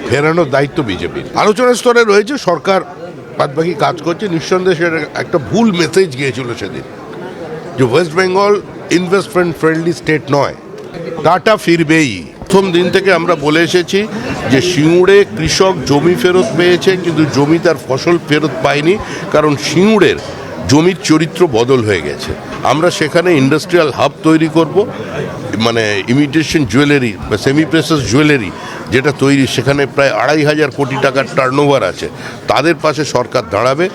ফেরানোর দায়িত্ব বিজেপির। আলোচনার স্তরে রয়েছে, সরকার বাদবাকি কাজ করছে। নিঃসন্দেহে একটা ভুল মেসেজ গিয়েছিল সেদিন, যে West Bengal investment friendly state নয়, টাটা ফিরবেই। প্রথম দিন থেকে আমরা বলে এসেছি যে সিঙ্গুরে কৃষক জমি ফেরত পেয়েছে, কিন্তু জমি তার ফসল ফেরত পায়নি, কারণ সিঙ্গুরের জমির চরিত্র বদল হয়ে গেছে। আমরা সেখানে ইন্ডাস্ট্রিয়াল হাব তৈরি করব, মানে ইমিটেশন জুয়েলারি বা সেমি প্রেসাস জুয়েলারি যেটা তৈরি, সেখানে প্রায় 2,500 কোটি টাকার টার্নওভার আছে। তাদের পাশে সরকার দাঁড়াবে।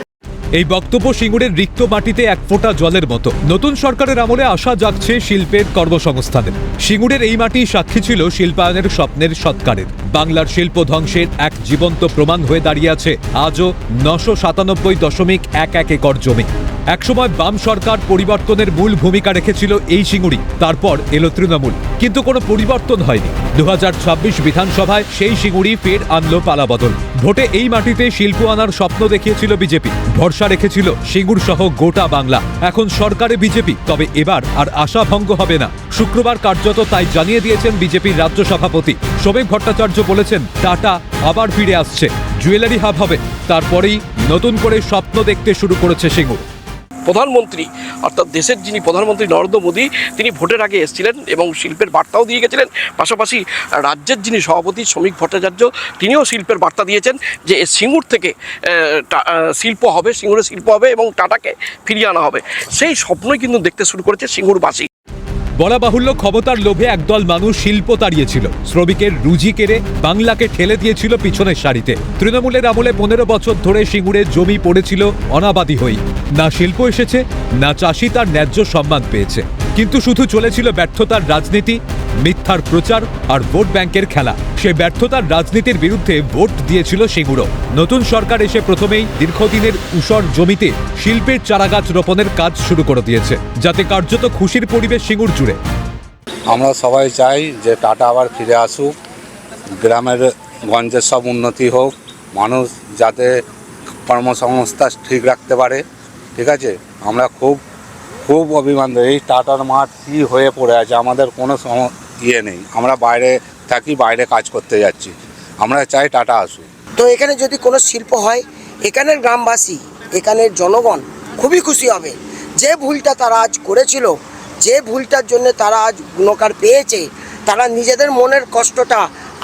এই বক্তব্য সিঙ্গুরের রিক্ত মাটিতে এক ফোঁটা জলের মতো। নতুন সরকারের আমলে আশা জাগছে শিল্পের কর্মসংস্থানের। সিঙ্গুরের এই মাটি সাক্ষী ছিল শিল্পায়নের স্বপ্নের সৎকারের। বাংলার শিল্প ধ্বংসের এক জীবন্ত প্রমাণ হয়ে দাঁড়িয়ে আছে আজও 997.11 একর জমি। একসময় বাম সরকার পরিবর্তনের মূল ভূমিকা রেখেছিল এই সিঙ্গুরি, তারপর এলো তৃণমূল, কিন্তু কোনো পরিবর্তন হয়নি। 2026 বিধানসভায় সেই সিঙ্গুরি ফের আনলো পালাবদল। ভোটে এই মাটিতে শিল্প আনার স্বপ্ন দেখিয়েছিল বিজেপি, ভরসা রেখেছিল সিঙ্গুর সহ গোটা বাংলা। এখন সরকারে বিজেপি, তবে এবার আর আশা ভঙ্গ হবে না। শুক্রবার কার্যত তাই জানিয়ে দিয়েছেন বিজেপির রাজ্য সভাপতি সৌমিক ভট্টাচার্য। বলেছেন টাটা আবার ফিরে আসছে, জুয়েলারি হাব হবে। তারপরেই নতুন করে স্বপ্ন দেখতে শুরু করেছে সিঙ্গুর। প্রধানমন্ত্রী অর্থাৎ দেশের যিনি প্রধানমন্ত্রী নরেন্দ্র মোদী, তিনি ভোটের আগে এসেছিলেন এবং শিল্পের বার্তাও দিয়ে গেছিলেন। পাশাপাশি রাজ্যের যিনি সভাপতি সৌমিক ভট্টাচার্য, তিনিও শিল্পের বার্তা দিয়েছেন যে সিঙ্গুর থেকে শিল্প হবে, সিঙ্গুরে শিল্প হবে এবং টাটাকে ফিরিয়ে আনা হবে। সেই স্বপ্নই কিন্তু দেখতে শুরু করেছে সিঙ্গুরবাসী। বলা বাহুল্য, ক্ষমতার লোভে একদল মানুষ শিল্প তাড়িয়েছিল, শ্রমিকের রুজি কেড়ে বাংলাকে ঠেলে দিয়েছিল পিছনের সারিতে। তৃণমূলের আমলে 15 বছর ধরে সিঙ্গুরে জমি পড়েছিল অনাবাদী হয়ে। না শিল্প এসেছে, না চাষি তার ন্যায্য সম্মান পেয়েছে। কিন্তু শুধু চলেছিল ব্যর্থতার রাজনীতি, মিথ্যার প্রচার আর ভোট ব্যাংকের খেলা। সেই ব্যর্থতার রাজনীতির বিরুদ্ধে ভোট দিয়েছিল সিঙ্গুরও। নতুন সরকার এসে প্রথমেই দীর্ঘদিনের ঊষর জমিতে শিল্পের চারাগাছ রোপণের কাজ শুরু করে দিয়েছে, যাতে কার্যত খুশির পরিবেশ সিঙ্গুর জুড়ে। আমরা সবাই চাই যে টাটা আবার ফিরে আসুক, গ্রামের গঞ্জের সব উন্নতি হোক, মানুষ যাতে কর্মসংস্থান ঠিক রাখতে পারে। ঠিক আছে, আমরা খুব খুব অভিমান। এই টাটার মাঠ কী হয়ে পড়ে আছে, আমাদের কোনো ইয়ে নেই। আমরা বাইরে থাকি, বাইরে কাজ করতে যাচ্ছি। আমরা চাই টাটা আসুক। তো এখানে যদি কোনো শিল্প হয়, এখানের গ্রামবাসী, এখানের জনগণ খুবই খুশি হবে। যে ভুলটা তারা আজ করেছিল, যে ভুলটার জন্য তারা আজ গুণকার পেয়েছে, তারা নিজেদের মনের কষ্টটা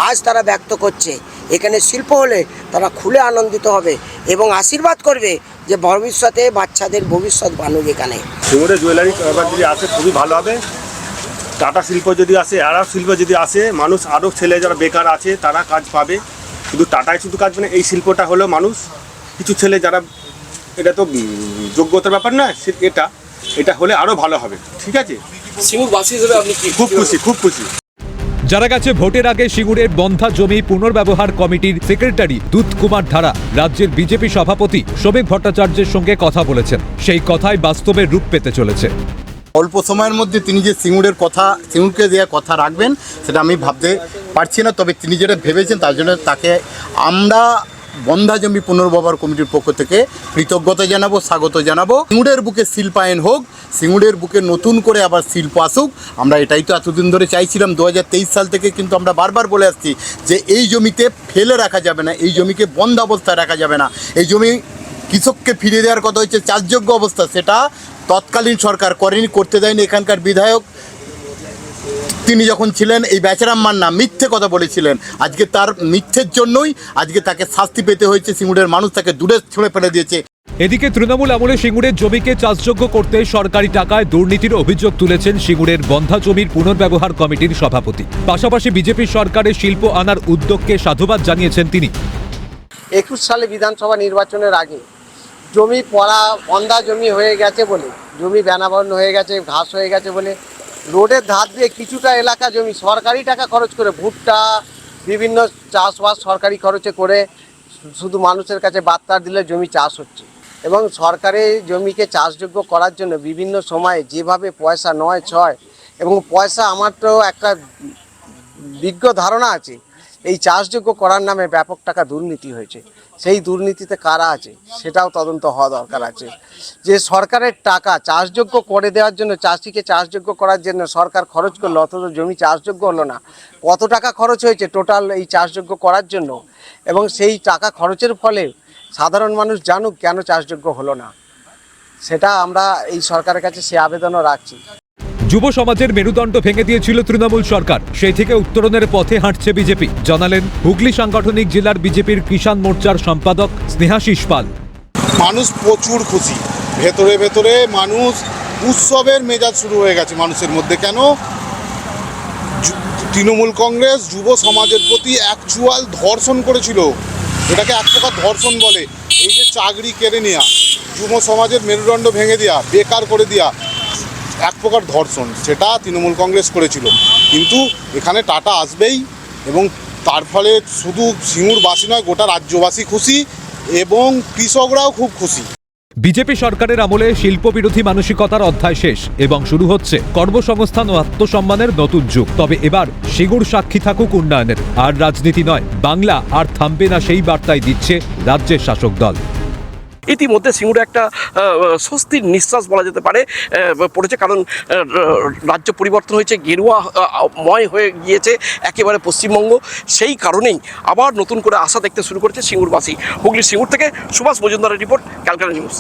আজ তারা ব্যক্ত করছে। এখানে শিল্প হলে তারা খুলে আনন্দিত হবে এবং আশীর্বাদ করবে যে ভবিষ্যতে বাচ্চাদের ভবিষ্যৎ বানুক। এখানে সিঙ্গুরে জুয়েলারি যদি আসে খুবই ভালো হবে। টাটা শিল্প যদি আসে, আরব শিল্প যদি আসে, মানুষ আরও ছেলে যারা বেকার আছে তারা কাজ পাবে। শুধু টাটায় শুধু কাজ, মানে এই শিল্পটা হলো মানুষ কিছু ছেলে যারা, এটা তো যোগ্যতার ব্যাপার না, এটা হলে আরও ভালো হবে। ঠিক আছে, সিঙ্গুরবাসী হিসেবে আপনি খুব খুশি, খুব খুশি। যারা গেছে ভোটের আগে সিঙ্গুরের বন্ধা জমি পুনর্ব্যবহার কমিটির সেক্রেটারি দুধ কুমার ধারা রাজ্যের বিজেপি সভাপতি সৌমিক ভট্টাচার্যের সঙ্গে কথা বলেছেন। সেই কথাই বাস্তবে রূপ পেতে চলেছে। অল্প সময়ের মধ্যে তিনি যে সিঙ্গুরকে দেওয়া কথা রাখবেন সেটা আমি ভাবতে পারছি না। তবে তিনি যেটা ভেবেছেন তার জন্য তাকে আমরা বন্ধা জমি পুনর্ব্যবহার কমিটির পক্ষ থেকে কৃতজ্ঞতা জানাবো, স্বাগত জানাবো। সিঙ্গুরের বুকে শিল্পায়ন হোক, সিঙ্গুরের বুকে নতুন করে আবার শিল্প আসুক। আমরা এটাই তো এতদিন ধরে চাইছিলাম। 2023 সাল থেকে কিন্তু আমরা বারবার বলে আসছি যে এই জমিতে ফেলে রাখা যাবে না, এই জমিকে বন্ধ অবস্থায় রাখা যাবে না। এই জমি কৃষককে ফিরিয়ে দেওয়ার কথা হচ্ছে চাষযোগ্য অবস্থা, সেটা তৎকালীন সরকার করেনি, করতে দেয়নি। এখানকার বিধায়ক তিনি যখন ছিলেন, এই বেচারাম মান্না মিথ্যে কথা বলেছিলেন। আজকে তার মিথ্যের জন্যই আজকে তাকে শাস্তি পেতে হয়েছে। সিঙ্গুরের মানুষ তাকে দূরে ছুঁড়ে ফেলে দিয়েছে। এদিকে তৃণমূল আমলে সিঙ্গুরের জমিকে চাষযোগ্য করতে সরকারি টাকায় দুর্নীতির অভিযোগ তুলেছেন সিঙ্গুরের বন্ধা জমির পুনর্ব্যবহার কমিটির সভাপতি। পাশাপাশি বিজেপি সরকারের শিল্প আনার উদ্যোগকে সাধুবাদ জানিয়েছেন তিনি। 21 সালে বিধানসভা নির্বাচনের আগে জমি পড়া বন্ধা জমি হয়ে গেছে বলে, জমি বেনাবন্ন হয়ে গেছে, ঘাস হয়ে গেছে বলে রোডের ধার দিয়ে কিছুটা এলাকা জমি সরকারি টাকা খরচ করে, ভুট্টা বিভিন্ন চাষবাস সরকারি খরচে করে শুধু মানুষের কাছে বার্তা দিলে জমি চাষ হচ্ছে। এবং সরকারের জমিকে চাষযোগ্য করার জন্য বিভিন্ন সময়ে যেভাবে পয়সা নয় ছয়, এবং পয়সা, আমার তো একটা বিজ্ঞ ধারণা আছে এই চাষযোগ্য করার নামে ব্যাপক টাকা দুর্নীতি হয়েছে। সেই দুর্নীতিতে কারা আছে সেটাও তদন্ত হওয়া দরকার আছে। যে সরকারের টাকা চাষযোগ্য করে দেওয়ার জন্য, চাষিকে চাষযোগ্য করার জন্য সরকার খরচ করলো, অথচ জমি চাষযোগ্য হলো না। কত টাকা খরচ হয়েছে টোটাল এই চাষযোগ্য করার জন্য, এবং সেই টাকা খরচের ফলে সাধারণ মানুষ জানুক কেন চাষযোগ্য হলো না, সেটা আমরা এই সরকারের কাছে সে আবেদনও রাখছি। যুব সমাজের মেরুদণ্ড ভেঙে দিয়েছিল তৃণমূল সরকার, সেই থেকে উত্তরণের পথে হাঁটছে বিজেপি, জানালেন হুগলি সাংগঠনিক জেলার বিজেপির কিষাণ মোর্চার সম্পাদক স্নেহাশিস পাল। মানুষ প্রচুর খুশি, ভেতরে ভেতরে মানুষ উৎসবের মেজাজ শুরু হয়ে গেছে মানুষের মধ্যে। কেন? তৃণমূল কংগ্রেস যুব সমাজের প্রতি অ্যাকচুয়াল ধর্ষণ করেছিল, এটাকে এক প্রকার ধর্ষণ বলে। এই যে চাকরি কেড়ে নেওয়া, যুব সমাজের মেরুদণ্ড ভেঙে দেওয়া, বেকার করে দেওয়া, এক প্রকার ধর্ষণ, সেটা তৃণমূল কংগ্রেস করেছিল। কিন্তু এখানে টাটা আসবেই, এবং তার ফলে শুধু সিঙ্গুরবাসী নয়, গোটা রাজ্যবাসী খুশি এবং কৃষকরাও খুব খুশি। বিজেপি সরকারের আমলে শিল্প বিরোধী মানসিকতার অধ্যায় শেষ এবং শুরু হচ্ছে কর্মসংস্থান ও আত্মসম্মানের নতুন যুগ। তবে এবার সিঙ্গুর সাক্ষী থাকুক উন্নয়নের, আর রাজনীতি নয়। বাংলা আর থামবে না, সেই বার্তাই দিচ্ছে রাজ্যের শাসক দল। ইতিমধ্যে সিঙ্গুরে একটা স্বস্তির নিঃশ্বাস বলা যেতে পারে পড়েছে, কারণ রাজ্য পরিবর্তন হয়েছে, গেরুয়াময় হয়ে গিয়েছে একেবারে পশ্চিমবঙ্গ। সেই কারণেই আবার নতুন করে আশা দেখতে শুরু করেছে সিঙ্গুরবাসী। হুগলির সিঙ্গুর থেকে সুভাষ মজুমদারের রিপোর্ট, ক্যালকাটা নিউজ।